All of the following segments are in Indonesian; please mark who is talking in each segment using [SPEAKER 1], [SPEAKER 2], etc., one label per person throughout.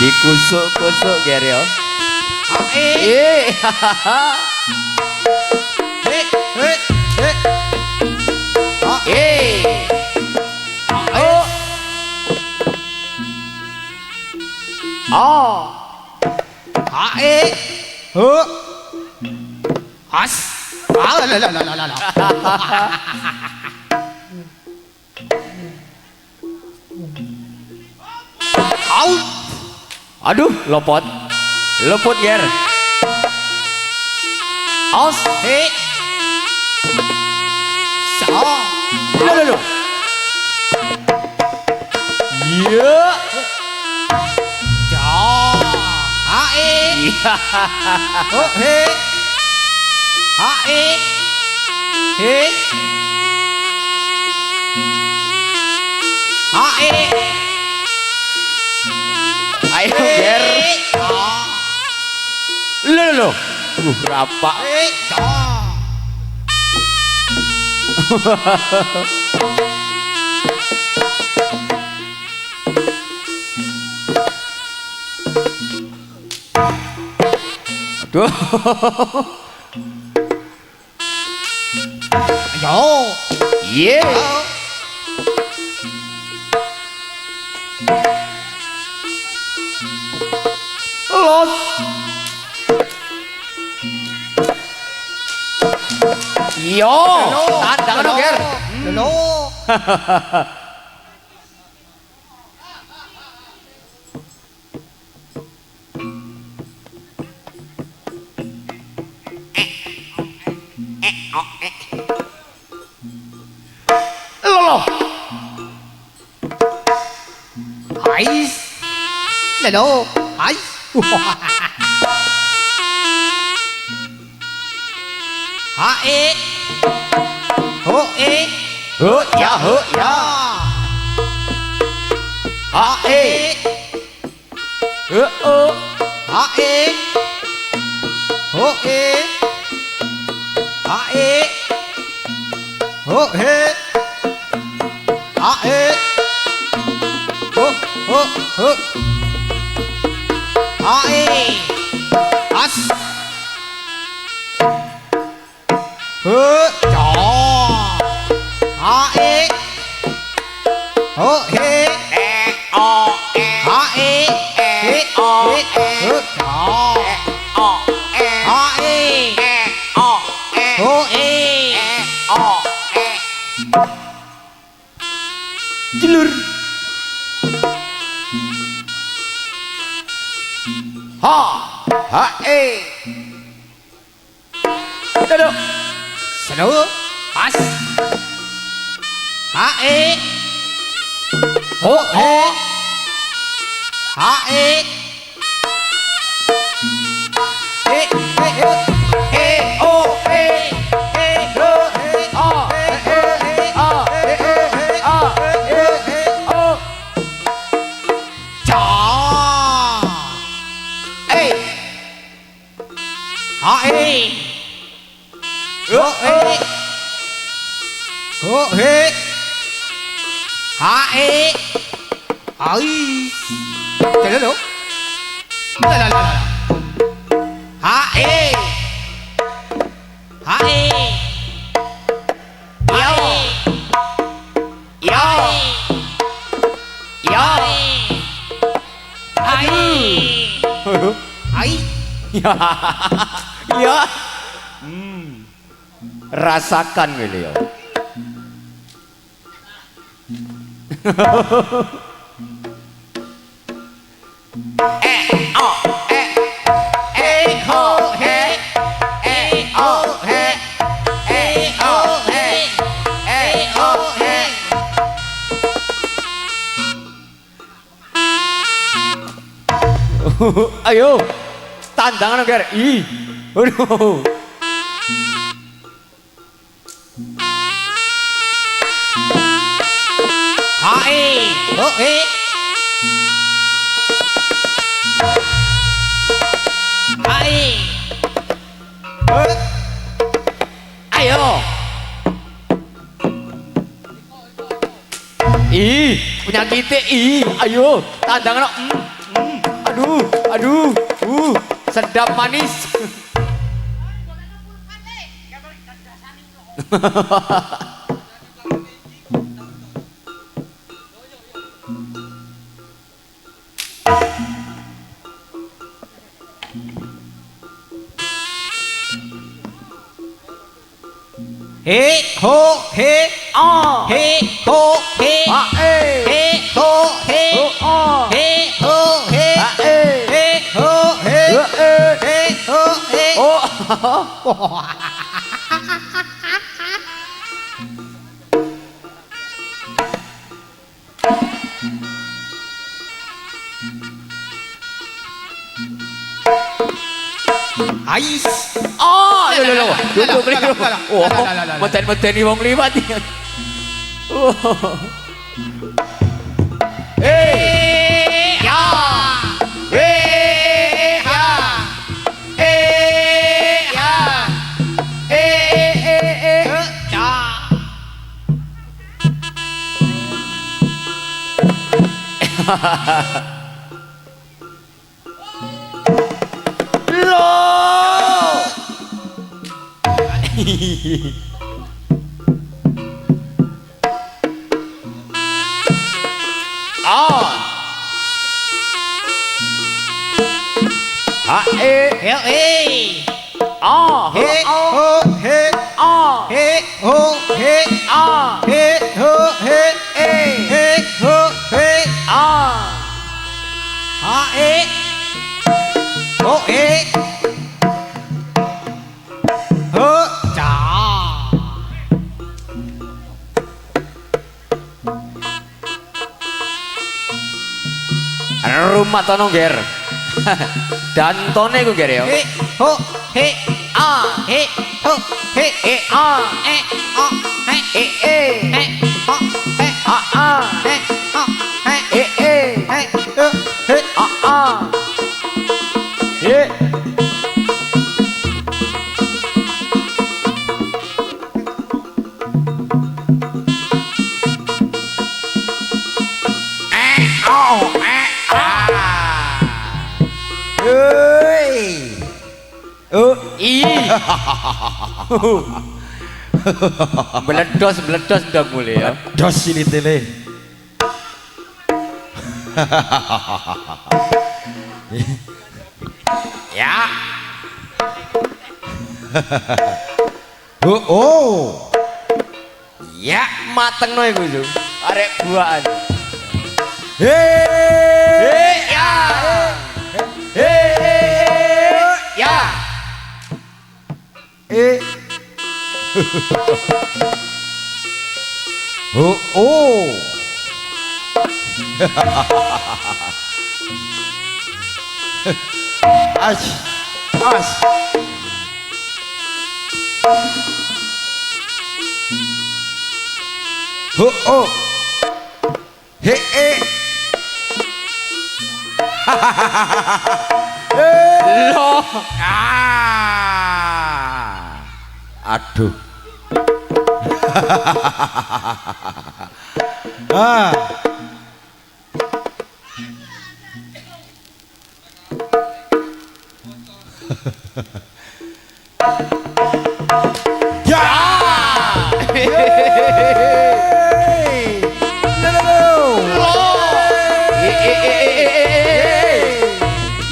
[SPEAKER 1] Dikusuk-kusuk ger yo. Aduh, lopot. Lopot ger. Aus. Aduh. Iya. Ayo ger. Lo. Berapa? Duh. Ayo. Yeah. Los. Yo. Tandangan dong, Ger. Lolo. Lolo. Ais. Lolo. Ais. Hae. Hoe. Ho ya. Hae. Hae. Hoe. Hae. Hoe. Hae. Ho. Hae. As. Chó. Hae. Hoe. Hae. Jelur. Hae. Duduk. Sedu. Pas. Hae. Ho. Hae. Trời đất Hae. Ya. Rasakan beliau. Ayo, tandangan Ger. Ih, aduh. Hae, hoe. Hae. Ayo. Ih, penyakit ayo tandangan aduh sedap manis.
[SPEAKER 2] He ho he a he ho he
[SPEAKER 1] Ah,
[SPEAKER 2] he ho he
[SPEAKER 1] ah.
[SPEAKER 2] he ho he
[SPEAKER 1] Ah,
[SPEAKER 2] he ho he he ho he
[SPEAKER 1] Oh.
[SPEAKER 2] ais
[SPEAKER 1] Oh, lo. Duduk beli.
[SPEAKER 2] Lah, lah,
[SPEAKER 1] Oh,
[SPEAKER 2] lah.
[SPEAKER 1] meten-meteni wong liwat iki. Oh.
[SPEAKER 2] ya
[SPEAKER 1] Lo. Ah. Ha
[SPEAKER 2] he
[SPEAKER 1] ah
[SPEAKER 2] he ho he
[SPEAKER 1] ah
[SPEAKER 2] he ho he
[SPEAKER 1] ah
[SPEAKER 2] he ho he he ho he
[SPEAKER 1] ah
[SPEAKER 2] ha e ho e ho cha
[SPEAKER 1] rumah tono ger. Dantone ku ger ya.
[SPEAKER 2] he ho he a he ho he
[SPEAKER 1] E a
[SPEAKER 2] e a he
[SPEAKER 1] e e
[SPEAKER 2] he ho he
[SPEAKER 1] a a
[SPEAKER 2] he ho he
[SPEAKER 1] e e
[SPEAKER 2] he ho he
[SPEAKER 1] a a e Oh, i. Meledos udah mulai ya.
[SPEAKER 2] dos ini tele
[SPEAKER 1] Ya.
[SPEAKER 2] oh
[SPEAKER 1] Ya, mateng no iku yo. Arek buahan. Ya. Ya.
[SPEAKER 2] oh as oh he
[SPEAKER 1] Loh.
[SPEAKER 2] aduh ah ya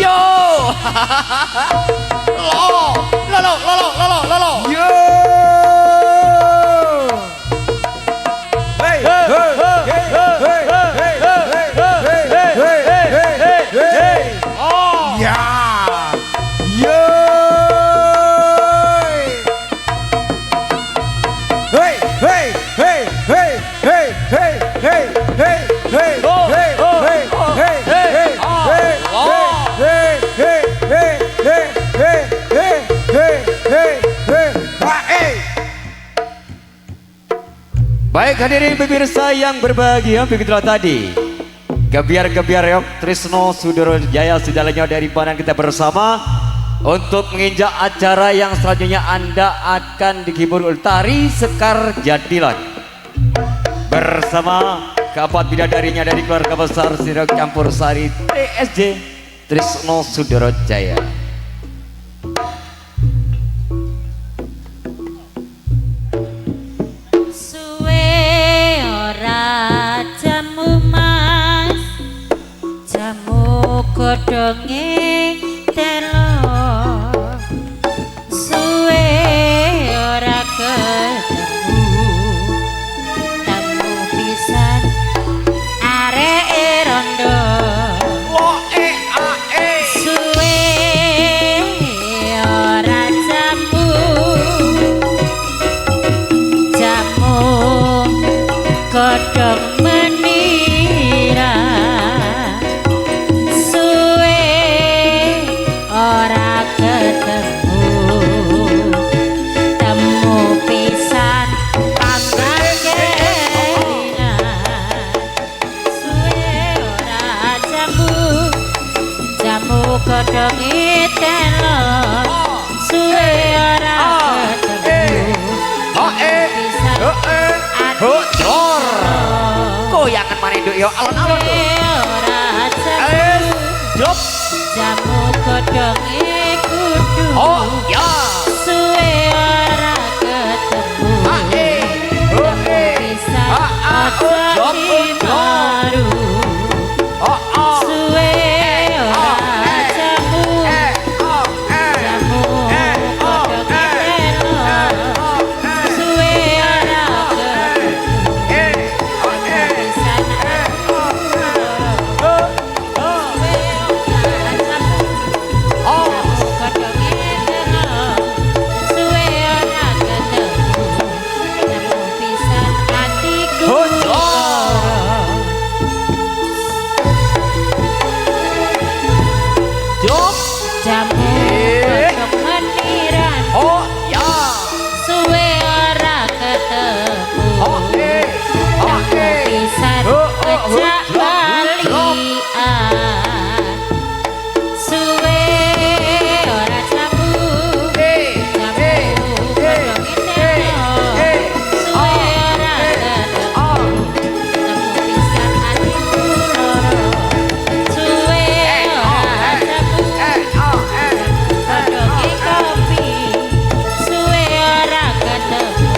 [SPEAKER 1] Yo. Lo.
[SPEAKER 2] yo hey
[SPEAKER 1] Oh.
[SPEAKER 2] ya yo hey
[SPEAKER 1] Baik hadirin pemirsa yang berbahagia, begitulah tadi gebiar-gebiar Yok Trisno Sudoro Jaya sudah lenyap dari pandangan kita bersama untuk menginjak acara yang selanjutnya. Anda akan dihibur oleh tari Sekar Jadilan bersama keempat bidadarinya dari keluarga besar Sirok Campur Sari TSJ Trisno Sudoro Jaya.
[SPEAKER 3] Suwe ora jamu mas, jamu godhonge telo. Suwe ora ketemu, tamu pisan areke rondo. Suwe ora jamu, jamu godhong menira. Suwe ora ketemu, temu pisan panganggelingan. Suwe ora jamu, jamu godhonge telo. Suwe ora ketemu, pisan
[SPEAKER 1] Jor. Goyangan mana itu yo alon-alon tuh.
[SPEAKER 3] ora jamu,
[SPEAKER 1] Drop.
[SPEAKER 3] jamu godhonge kudu.
[SPEAKER 1] Oh ya.
[SPEAKER 3] Suwe ora ketemu, temu pisan aja maru. Suwe ora jamu, jamu godhonge telo. Suwe ora ketemu, pisan
[SPEAKER 1] Drop.
[SPEAKER 3] jamu godhong meniran.
[SPEAKER 1] Oh ya.
[SPEAKER 3] Suwe ora ketemu, tamu pisan ngejak balian. Suwe ora jamu, jamu godhonge telo. Suwe ora ketemu, temu pisan atiku loro. Suwe ora jamu, godhonge kopi. Suwe ora ketemu,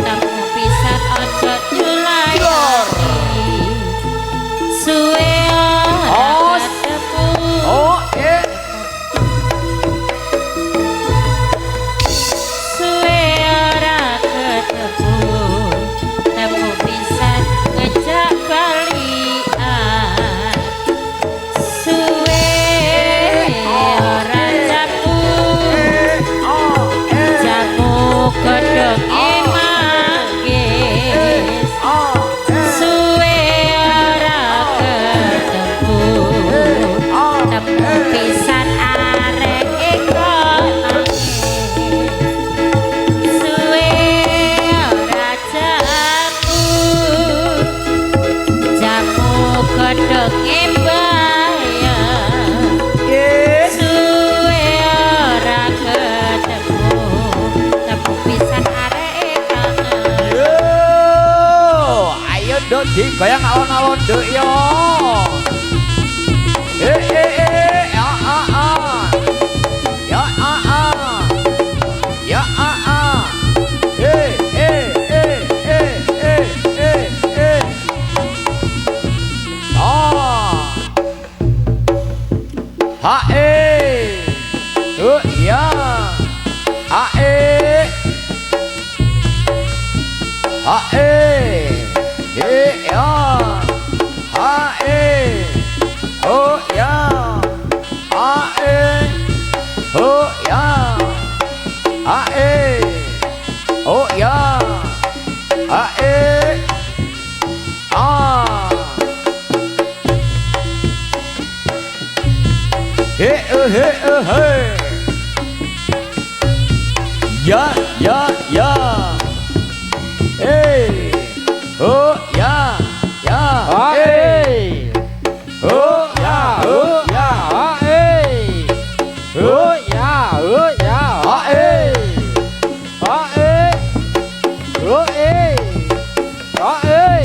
[SPEAKER 3] temu pisan ojo nyulayani. Suwe ora ketemu, suwe ora ketemu, temu pisan ngejak balian. Suwe ora jamu, jamu godhonge manggis. Suwe ora ketemu, temu pisan areke kok nangis. Suwe ora jamu, jamu godhonge bayam. Suwe ora ketemu, temu pisan areke kangen.
[SPEAKER 1] Yo, ayo dok digoyang alon-alon dok yo. Ya ya Ya ya ya. Hey. Oh ya ya. Hey. Oh ya oh ya. Hey. Oh ya oh ya. Hey. Hey. Oh hey. Oh hey.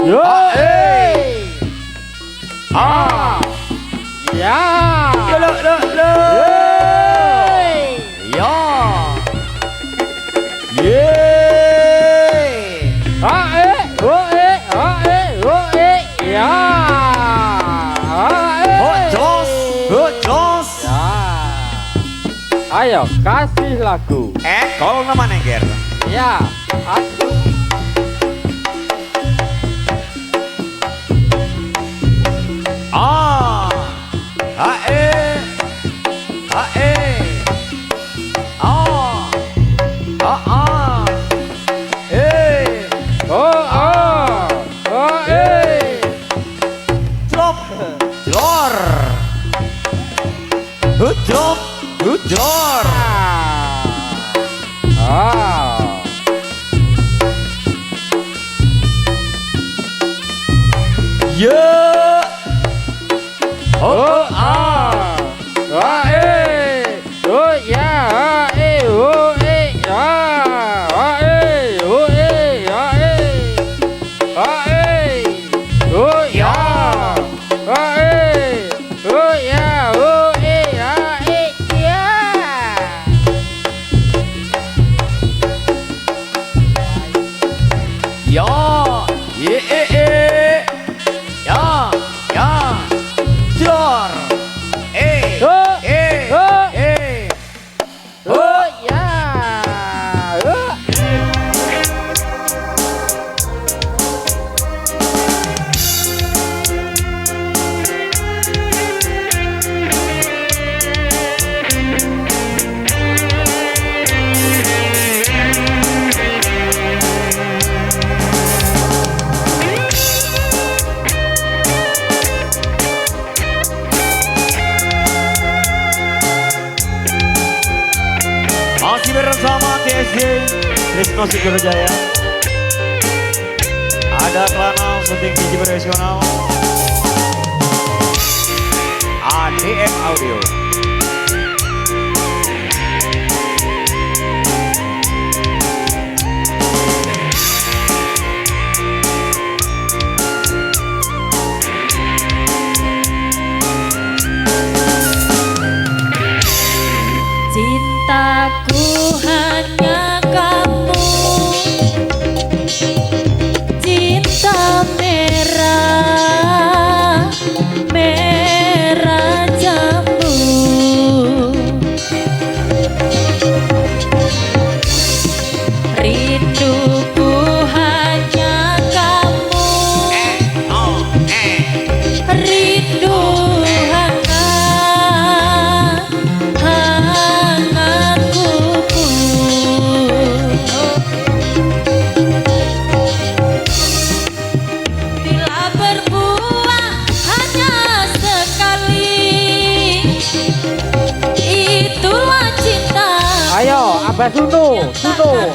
[SPEAKER 4] Yo.
[SPEAKER 1] Ah.
[SPEAKER 4] Ya.
[SPEAKER 1] Lo. Ya. Yeay.
[SPEAKER 4] Ya.
[SPEAKER 1] Jos.
[SPEAKER 4] Ya. Ayo kasih lagu.
[SPEAKER 1] Kalau nama Nengger.
[SPEAKER 4] Ya. Aku.
[SPEAKER 1] Ah. Hae. Hae. Ah. Ah. Eh. Drop. Jlor. Drop. Jlor. Ya. Ya. Ye. Ya. Ya. Jlor. Masih bersama TSG Trisno Sudorojaya. Ada Kelana syuting video profesional. ADM Audio.
[SPEAKER 3] Cintaku hanya kamu, cinta merah, merah jambu. Rinduku hanya kamu, rindu
[SPEAKER 4] Abah Suno.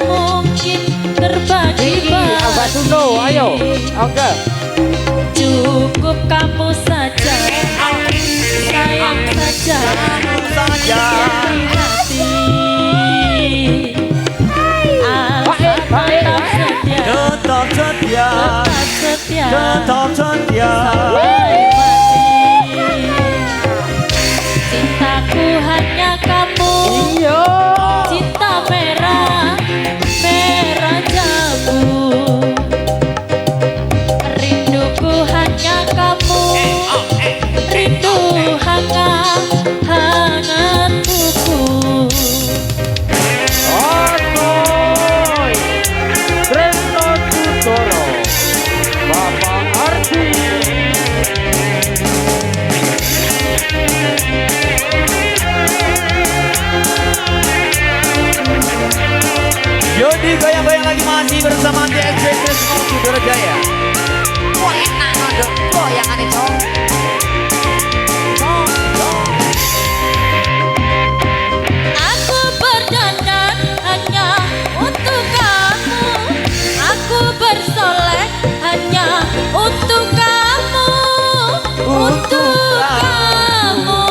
[SPEAKER 3] mungkin terbagi
[SPEAKER 4] Abah Suno, ayo. Oke.
[SPEAKER 3] Cukup kamu saja, sayang saja, dari hati.
[SPEAKER 1] Tetap setia, tetap setia.
[SPEAKER 3] Sampai mati. Cintaku hanya kamu.
[SPEAKER 4] Iya.
[SPEAKER 3] Cinta merah, merah jambu. Rinduku hanya kamu, rindu hangat, hangat buku.
[SPEAKER 4] Asoy Trisno Sudoro Bapak Arti.
[SPEAKER 1] Yodi goyang-goyang lagi masih bersama TSG Trisno Sudorojaya.
[SPEAKER 2] Wah enak ada goyangan itu.
[SPEAKER 3] Aku berdandan hanya untuk kamu, aku bersolek hanya untuk kamu, untuk kamu.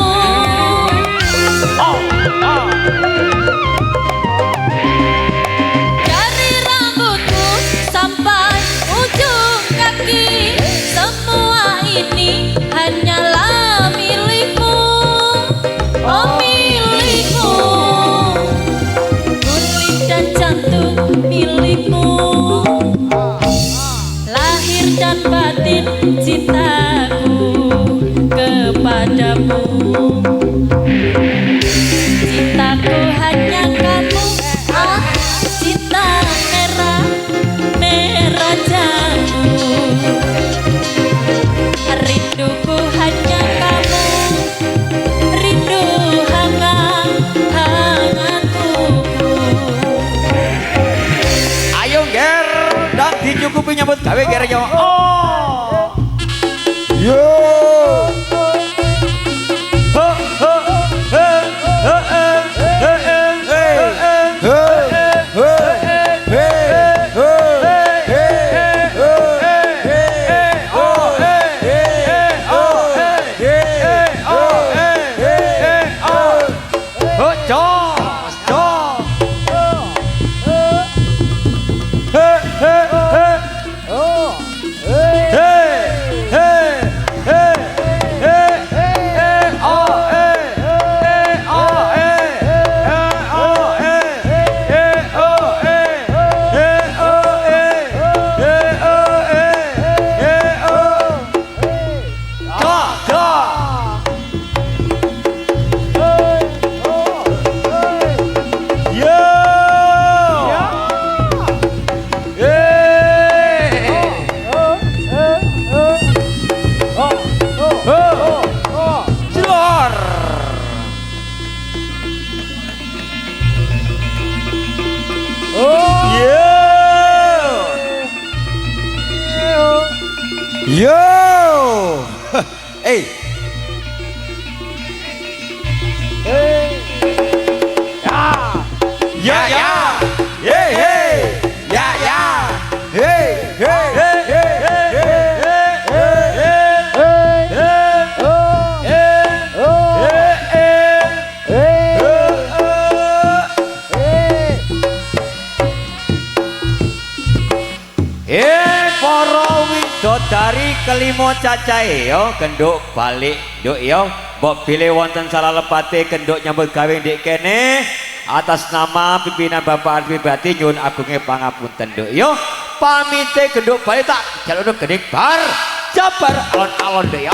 [SPEAKER 3] Dari rambutku sampai ujung kaki. lahir dan batin cintaku kepadamu. Cintaku hanya kamu, cinta merah, merah jamu. Rinduku hanya kamu, rindu hangat, hangat tubuh.
[SPEAKER 1] Ayo ger dan dicukupi nyambut gawe gernya. Oh. Yo. Yo, hey, ya, ya, hey, hey, ya, ya, hey, hey, hey, hey, dari kelima cacahe yo kenduk balik nduk yo mbok pilih wonten salah lepate kenduk nyambut gawe ndek kene atas nama pimpinan Bapak pribadi nyuwun agunge pangapunten nduk yo pamite kenduk balik tak jaluk gedik bar jabar alon-alon nduk yo.